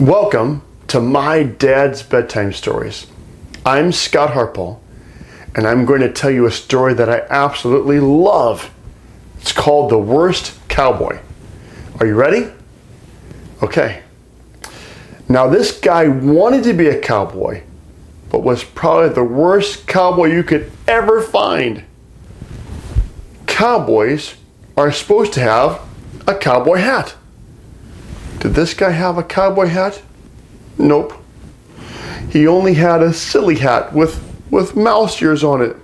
Welcome to my dad's bedtime stories. I'm Scott Harpole, and I'm going to tell you a story that I absolutely love. It's called The Worst Cowboy. Are you ready? Okay. Now this guy wanted to be a cowboy, but was probably the worst cowboy you could ever find. Cowboys are supposed to have a cowboy hat. Did this guy have a cowboy hat? Nope. He only had a silly hat with mouse ears on it.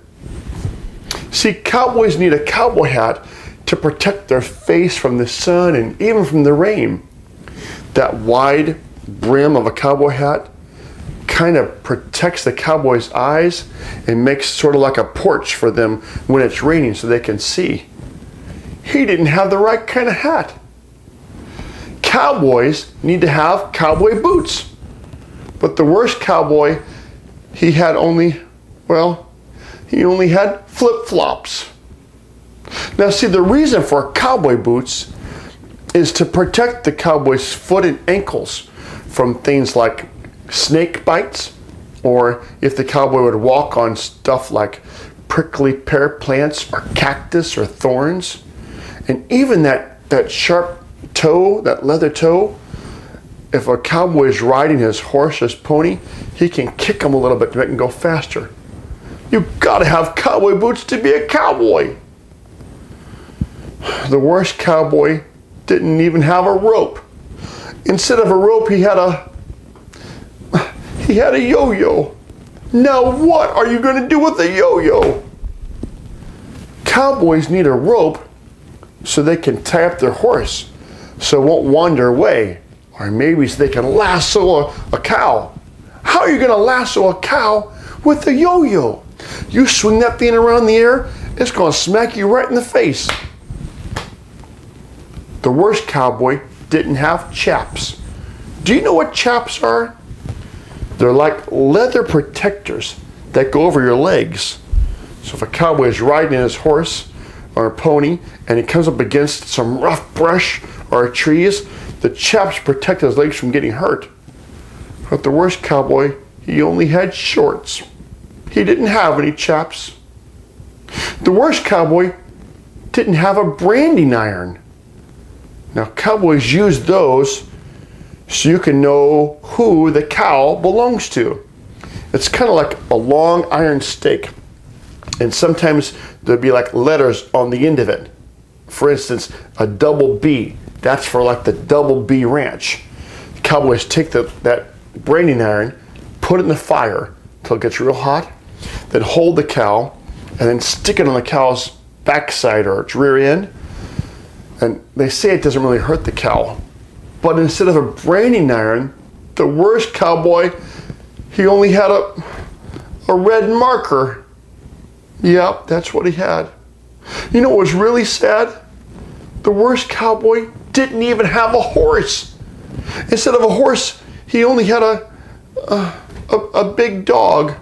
See, cowboys need a cowboy hat to protect their face from the sun and even from the rain. That wide brim of a cowboy hat kind of protects the cowboy's eyes and makes sort of like a porch for them when it's raining so they can see. He didn't have the right kind of hat. Cowboys need to have cowboy boots. But the worst cowboy, he only had flip-flops. Now see, the reason for cowboy boots is to protect the cowboy's foot and ankles from things like snake bites, or if the cowboy would walk on stuff like prickly pear plants or cactus or thorns. And even that sharp toe, that leather toe, if a cowboy is riding his horse, his pony, he can kick him a little bit to make him go faster. You've got to have cowboy boots to be a cowboy. The worst cowboy didn't even have a rope. Instead of a rope, he had a yo-yo. Now what are you going to do with a yo-yo? Cowboys need a rope so they can tie up their horse so it won't wander away. Or maybe so they can lasso a cow. How are you going to lasso a cow with a yo-yo? You swing that thing around in the air, it's going to smack you right in the face. The worst cowboy didn't have chaps. Do you know what chaps are? They're like leather protectors that go over your legs. So if a cowboy is riding his horse or a pony and he comes up against some rough brush or trees, the chaps protect his legs from getting hurt. But the worst cowboy, he only had shorts. He didn't have any chaps. The worst cowboy didn't have a branding iron. Now cowboys use those so you can know who the cow belongs to. It's kind of like a long iron stake. And sometimes there'll be like letters on the end of it. For instance, a double B. That's for like the Double B Ranch. The cowboys take that branding iron, put it in the fire until it gets real hot, then hold the cow, and then stick it on the cow's backside or its rear end. And they say it doesn't really hurt the cow. But instead of a branding iron, the worst cowboy, he only had a red marker. Yep, that's what he had. You know what was really sad? The worst cowboy didn't even have a horse. Instead of a horse, he only had a big dog.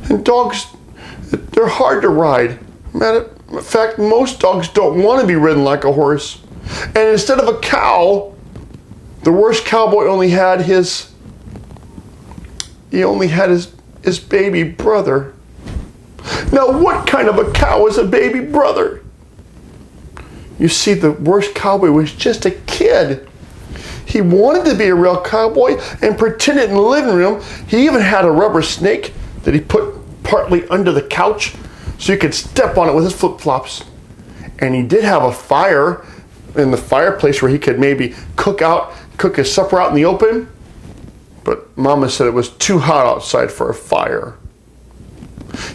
And dogs, they're hard to ride. In fact, most dogs don't want to be ridden like a horse. And instead of a cow, the worst cowboy only had his baby brother. Now, what kind of a cow is a baby brother? You see, the worst cowboy was just a kid. He wanted to be a real cowboy and pretended in the living room. He even had a rubber snake that he put partly under the couch so he could step on it with his flip-flops. And he did have a fire in the fireplace where he could maybe cook his supper out in the open. But Mama said it was too hot outside for a fire.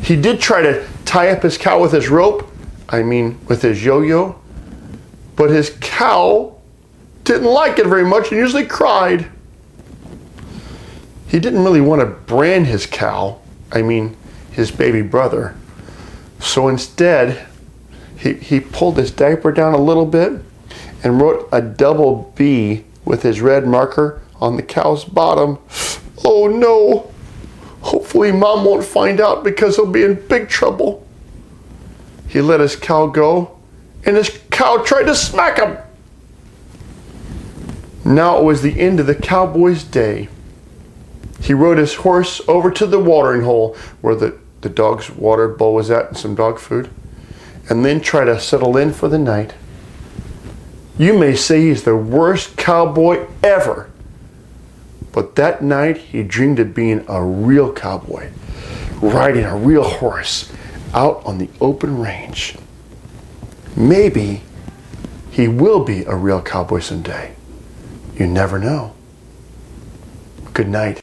He did try to tie up his cow with his rope, with his yo-yo, but his cow didn't like it very much and usually cried. He didn't really want to brand his cow, his baby brother. So instead, he pulled his diaper down a little bit and wrote a double B with his red marker on the cow's bottom. Oh no! Hopefully Mom won't find out because he'll be in big trouble. He let his cow go, and his cow tried to smack him. Now it was the end of the cowboy's day. He rode his horse over to the watering hole where the dog's water bowl was at and some dog food, and then tried to settle in for the night. You may say he's the worst cowboy ever, but that night he dreamed of being a real cowboy, riding a real horse out on the open range. Maybe he will be a real cowboy someday. You never know. Good night.